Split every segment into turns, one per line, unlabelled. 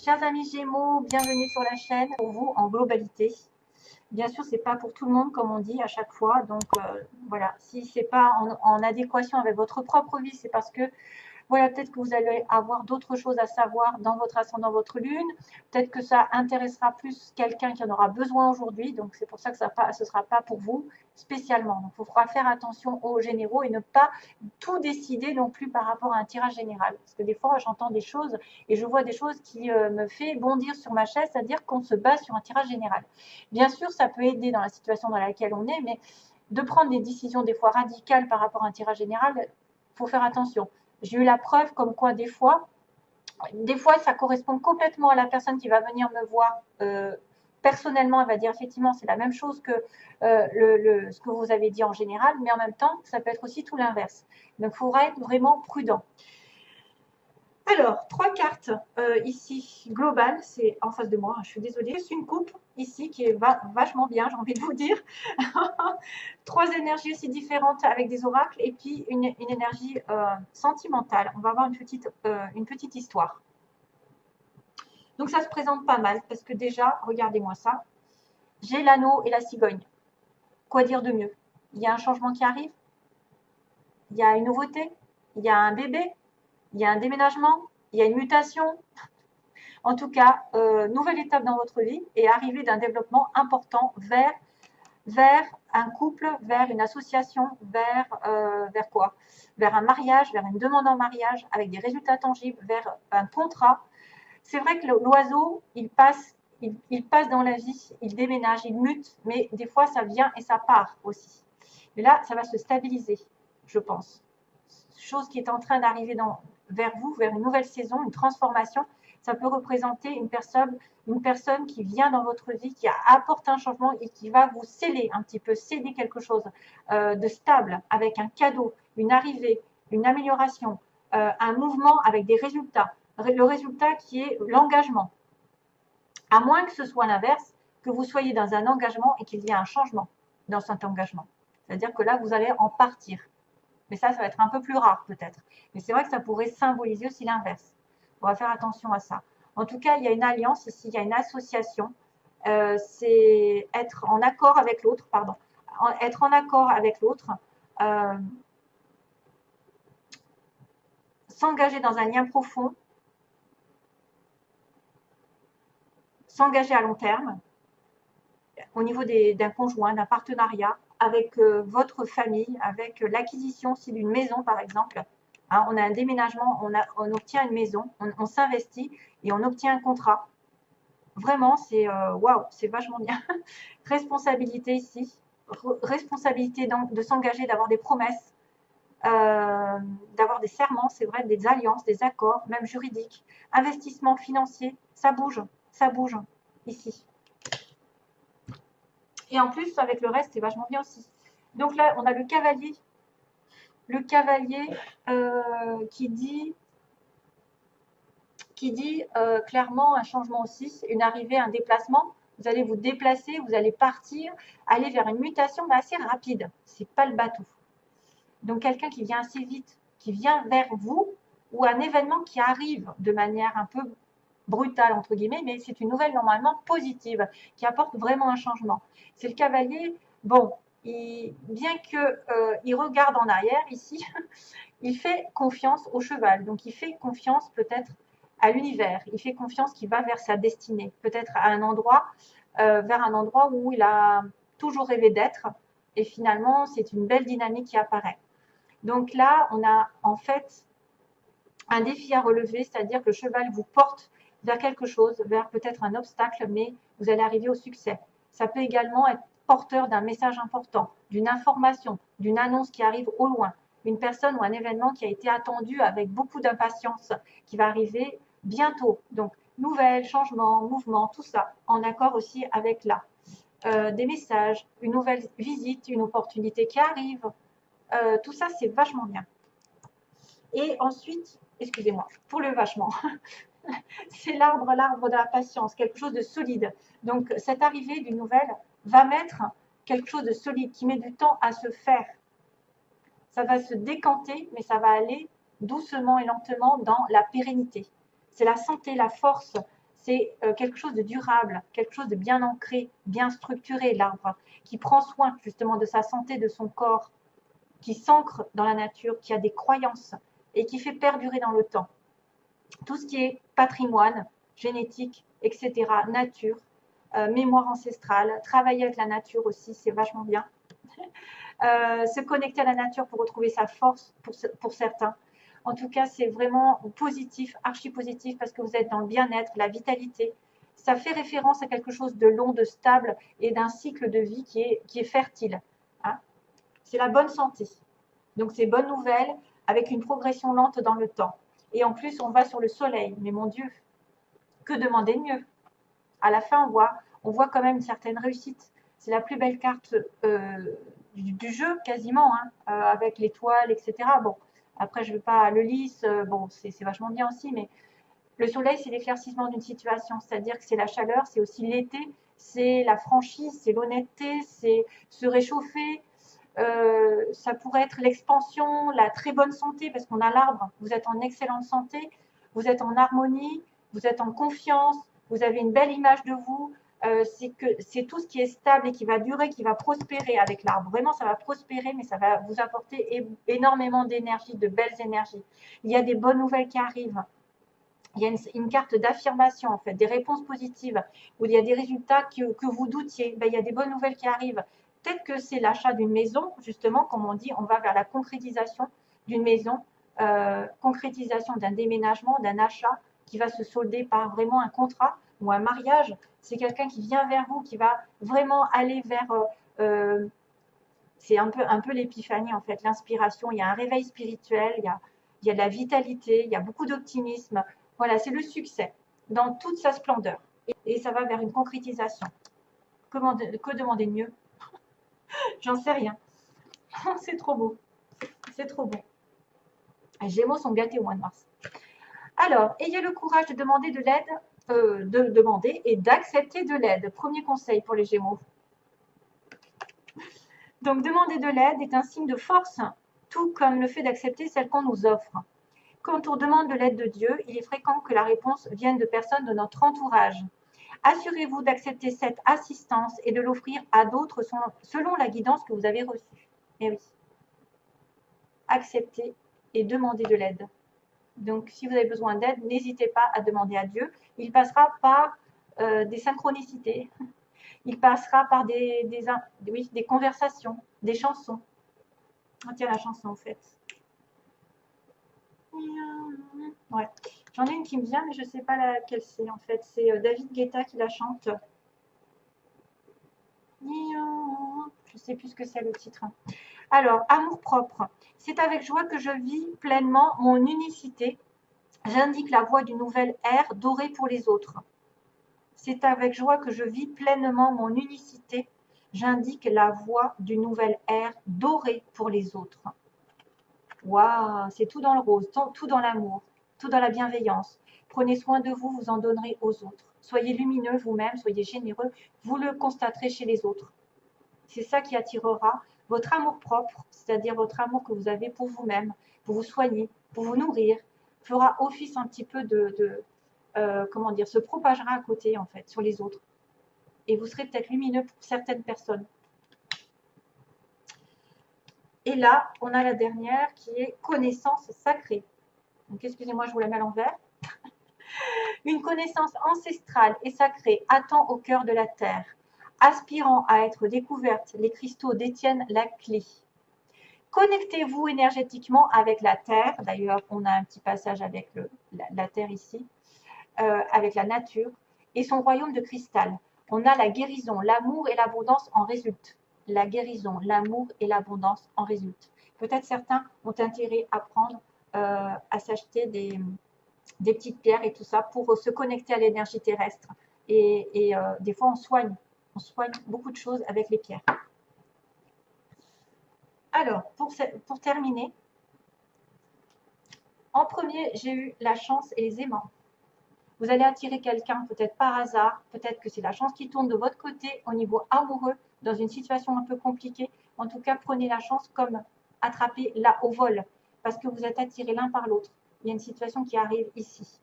Chers amis Gémeaux, bienvenue sur la chaîne pour vous en globalité. Bien sûr, c'est pas pour tout le monde comme on dit à chaque fois. Donc voilà, si c'est pas en adéquation avec votre propre vie, c'est parce que voilà, peut-être que vous allez avoir d'autres choses à savoir dans votre ascendant, votre lune. Peut-être que ça intéressera plus quelqu'un qui en aura besoin aujourd'hui. Donc, c'est pour ça que ce ne sera pas pour vous spécialement. Donc, il faudra faire attention aux généraux et ne pas tout décider non plus par rapport à un tirage général. Parce que des fois, j'entends des choses et je vois des choses qui me fait bondir sur ma chaise, c'est-à-dire qu'on se base sur un tirage général. Bien sûr, ça peut aider dans la situation dans laquelle on est, mais de prendre des décisions des fois radicales par rapport à un tirage général, il faut faire attention. J'ai eu la preuve comme quoi des fois, ça correspond complètement à la personne qui va venir me voir personnellement. Elle va dire effectivement c'est la même chose que ce que vous avez dit en général, mais en même temps, ça peut être aussi tout l'inverse. Donc, il faudra être vraiment prudent. Alors, 3 cartes ici, globales, c'est en face de moi, je suis désolée. C'est une coupe ici qui est vachement bien, j'ai envie de vous dire. 3 énergies aussi différentes avec des oracles et puis une énergie sentimentale. On va avoir une petite histoire. Donc, ça se présente pas mal parce que déjà, regardez-moi ça. J'ai l'anneau et la cigogne. Quoi dire de mieux? Il y a un changement qui arrive, il y a une nouveauté, il y a un bébé, il y a un déménagement, il y a une mutation. En tout cas, nouvelle étape dans votre vie et arrivée d'un développement important vers un couple, vers une association, vers quoi? Vers un mariage, vers une demande en mariage avec des résultats tangibles, vers un contrat. C'est vrai que l'oiseau, il passe dans la vie, il déménage, il mute, mais des fois ça vient et ça part aussi. Mais là, ça va se stabiliser, je pense. Chose qui est en train d'arriver vers vous, vers une nouvelle saison, une transformation. Ça peut représenter une personne qui vient dans votre vie, qui apporte un changement et qui va vous sceller un petit peu, céder quelque chose de stable, avec un cadeau, une arrivée, une amélioration, un mouvement avec des résultats. Le résultat qui est l'engagement. À moins que ce soit l'inverse, que vous soyez dans un engagement et qu'il y ait un changement dans cet engagement. C'est-à-dire que là, vous allez en partir. Mais ça va être un peu plus rare peut-être. Mais c'est vrai que ça pourrait symboliser aussi l'inverse. On va faire attention à ça. En tout cas, il y a une alliance ici, il y a une association. C'est être en accord avec l'autre, pardon. Être en accord avec l'autre. S'engager dans un lien profond. S'engager à long terme. Au niveau d'un conjoint, d'un partenariat, avec votre famille, avec l'acquisition aussi d'une maison par exemple. Hein, on a un déménagement, on obtient une maison, on s'investit et on obtient un contrat. Vraiment, c'est waouh, c'est vachement bien. Responsabilité ici, responsabilité de s'engager, d'avoir des promesses, d'avoir des serments, c'est vrai, des alliances, des accords, même juridiques. Investissement financier, ça bouge ici. Et en plus, avec le reste, c'est vachement bien aussi. Donc là, on a le cavalier. Le cavalier qui dit clairement un changement aussi, une arrivée, un déplacement. Vous allez vous déplacer, vous allez partir, aller vers une mutation, mais assez rapide. C'est pas le bateau. Donc quelqu'un qui vient assez vite, qui vient vers vous, ou un événement qui arrive de manière un peu brutale, entre guillemets, mais c'est une nouvelle normalement positive, qui apporte vraiment un changement. C'est le cavalier, bon, bien qu'il regarde en arrière ici, il fait confiance au cheval, donc il fait confiance peut-être à l'univers, il fait confiance qu'il va vers sa destinée, peut-être à un endroit, vers un endroit où il a toujours rêvé d'être, et finalement c'est une belle dynamique qui apparaît. Donc là, on a en fait un défi à relever, c'est-à-dire que le cheval vous porte vers quelque chose, vers peut-être un obstacle, mais vous allez arriver au succès. Ça peut également être porteur d'un message important, d'une information, d'une annonce qui arrive au loin, une personne ou un événement qui a été attendu avec beaucoup d'impatience, qui va arriver bientôt. Donc, nouvelles, changements, mouvements, tout ça, en accord aussi avec là. Des messages, une nouvelle visite, une opportunité qui arrive. Tout ça, c'est vachement bien. Et ensuite, excusez-moi, pour le vachement, c'est l'arbre de la patience, quelque chose de solide. Donc, cette arrivée d'une nouvelle va mettre quelque chose de solide, qui met du temps à se faire. Ça va se décanter, mais ça va aller doucement et lentement dans la pérennité. C'est la santé, la force, c'est quelque chose de durable, quelque chose de bien ancré, bien structuré, l'arbre, qui prend soin justement de sa santé, de son corps, qui s'ancre dans la nature, qui a des croyances et qui fait perdurer dans le temps. Tout ce qui est patrimoine, génétique, etc., nature, mémoire ancestrale, travailler avec la nature aussi, c'est vachement bien. Se connecter à la nature pour retrouver sa force pour certains. En tout cas, c'est vraiment positif, archi positif, parce que vous êtes dans le bien-être, la vitalité. Ça fait référence à quelque chose de long, de stable et d'un cycle de vie qui est fertile. Hein. C'est la bonne santé. Donc, c'est bonne nouvelle avec une progression lente dans le temps. Et en plus, on va sur le soleil. Mais mon Dieu, que demander de mieux? À la fin, on voit quand même une certaine réussite. C'est la plus belle carte du jeu, quasiment, hein, avec l'étoile, etc. Bon, après, je ne veux pas le lys, bon, c'est vachement bien aussi, mais le soleil, c'est l'éclaircissement d'une situation, c'est-à-dire que c'est la chaleur, c'est aussi l'été, c'est la franchise, c'est l'honnêteté, c'est se réchauffer. Ça pourrait être l'expansion, la très bonne santé, parce qu'on a l'arbre, vous êtes en excellente santé, vous êtes en harmonie, vous êtes en confiance, vous avez une belle image de vous. C'est tout ce qui est stable et qui va durer, qui va prospérer avec l'arbre. Vraiment, ça va prospérer, mais ça va vous apporter énormément d'énergie, de belles énergies. Il y a des bonnes nouvelles qui arrivent. Il y a une carte d'affirmation, en fait, des réponses positives, où il y a des résultats que vous doutiez. Ben, il y a des bonnes nouvelles qui arrivent. Peut-être que c'est l'achat d'une maison, justement, comme on dit, on va vers la concrétisation d'une maison, concrétisation d'un déménagement, d'un achat qui va se solder par vraiment un contrat ou un mariage. C'est quelqu'un qui vient vers vous, qui va vraiment aller vers... c'est un peu l'épiphanie, en fait, l'inspiration. Il y a un réveil spirituel, il y a de la vitalité, il y a beaucoup d'optimisme. Voilà, c'est le succès dans toute sa splendeur. Et ça va vers une concrétisation. Que demander de mieux? J'en sais rien. C'est trop beau. C'est trop beau. Les Gémeaux sont gâtés au mois de mars. Alors, ayez le courage de demander de l'aide, de demander et d'accepter de l'aide. Premier conseil pour les Gémeaux. Donc, demander de l'aide est un signe de force, tout comme le fait d'accepter celle qu'on nous offre. Quand on demande de l'aide de Dieu, il est fréquent que la réponse vienne de personnes de notre entourage. Assurez-vous d'accepter cette assistance et de l'offrir à d'autres selon la guidance que vous avez reçue. Eh oui. Acceptez et demandez de l'aide. Donc, si vous avez besoin d'aide, n'hésitez pas à demander à Dieu. Il passera par des synchronicités. Il passera par des conversations, des chansons. Oh, tiens, la chanson, en fait. Ouais. J'en ai une qui me vient, mais je ne sais pas laquelle c'est, en fait. C'est David Guetta qui la chante. Je ne sais plus ce que c'est le titre. Alors, amour propre. C'est avec joie que je vis pleinement mon unicité. J'indique la voie d'une nouvelle ère dorée pour les autres. C'est avec joie que je vis pleinement mon unicité. J'indique la voie d'une nouvelle ère dorée pour les autres. Waouh, c'est tout dans le rose, tout dans l'amour, tout dans la bienveillance. Prenez soin de vous, vous en donnerez aux autres. Soyez lumineux vous-même, soyez généreux, vous le constaterez chez les autres. C'est ça qui attirera votre amour propre, c'est-à-dire votre amour que vous avez pour vous-même, pour vous soigner, pour vous nourrir, fera office un petit peu comment dire, se propagera à côté, en fait, sur les autres. Et vous serez peut-être lumineux pour certaines personnes. Et là, on a la dernière qui est connaissance sacrée. Donc, excusez-moi, je vous la mets à l'envers. Une connaissance ancestrale et sacrée attend au cœur de la terre. Aspirant à être découverte, les cristaux détiennent la clé. Connectez-vous énergétiquement avec la terre. D'ailleurs, on a un petit passage avec la terre ici, avec la nature et son royaume de cristal. On a la guérison, l'amour et l'abondance en résultent. La guérison, l'amour et l'abondance en résultent. Peut-être certains ont intérêt à prendre, à s'acheter des petites pierres et tout ça pour se connecter à l'énergie terrestre. Et des fois, on soigne beaucoup de choses avec les pierres. Alors, pour terminer, en premier, j'ai eu la chance et les aimants. Vous allez attirer quelqu'un peut-être par hasard, peut-être que c'est la chance qui tourne de votre côté au niveau amoureux, dans une situation un peu compliquée. En tout cas, prenez la chance comme attraper là au vol, parce que vous êtes attirés l'un par l'autre. Il y a une situation qui arrive ici.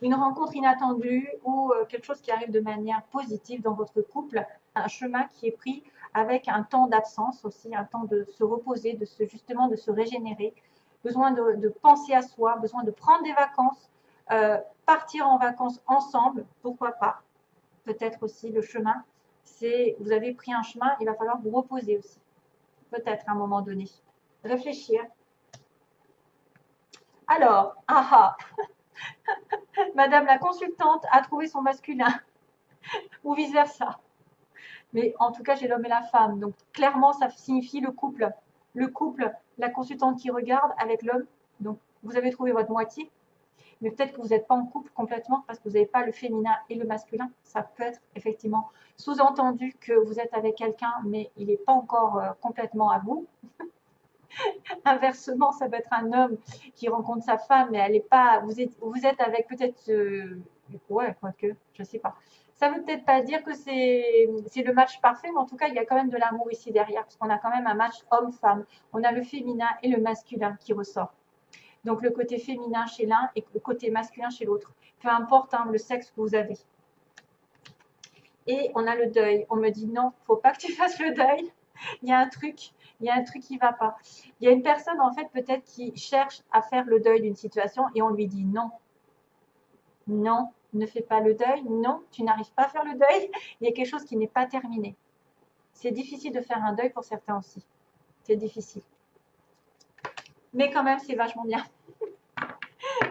une rencontre inattendue ou quelque chose qui arrive de manière positive dans votre couple, un chemin qui est pris avec un temps d'absence aussi, un temps de se reposer, justement de se régénérer, besoin de penser à soi, besoin de prendre des vacances, partir en vacances ensemble, pourquoi pas. Peut-être aussi le chemin, c'est vous avez pris un chemin, il va falloir vous reposer aussi, peut-être à un moment donné. Réfléchir. Alors, Madame la consultante a trouvé son masculin, ou vice-versa. Mais en tout cas, j'ai l'homme et la femme. Donc, clairement, ça signifie le couple. Le couple, la consultante qui regarde avec l'homme. Donc, vous avez trouvé votre moitié. Mais peut-être que vous n'êtes pas en couple complètement parce que vous n'avez pas le féminin et le masculin. Ça peut être effectivement sous-entendu que vous êtes avec quelqu'un, mais il n'est pas encore complètement à vous. Inversement, ça peut être un homme qui rencontre sa femme, mais elle est pas. Vous êtes avec peut-être. Ouais, quoique, je sais pas. Ça veut peut-être pas dire que c'est le match parfait, mais en tout cas, il y a quand même de l'amour ici derrière, parce qu'on a quand même un match homme-femme. On a le féminin et le masculin qui ressort. Donc le côté féminin chez l'un et le côté masculin chez l'autre. Peu importe hein, le sexe que vous avez. Et on a le deuil. On me dit non, faut pas que tu fasses le deuil. Il y a un truc qui va pas. Il y a une personne en fait peut-être qui cherche à faire le deuil d'une situation et on lui dit non. Non, ne fais pas le deuil. Non, tu n'arrives pas à faire le deuil. Il y a quelque chose qui n'est pas terminé. C'est difficile de faire un deuil pour certains aussi. C'est difficile. Mais quand même, c'est vachement bien.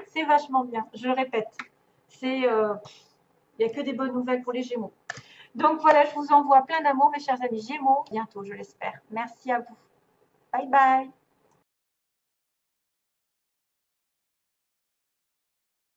C'est vachement bien. Je le répète. Il n'y a que des bonnes nouvelles pour les Gémeaux. Donc voilà, je vous envoie plein d'amour, mes chers amis Gémeaux. Bientôt, je l'espère. Merci à vous. Bye bye.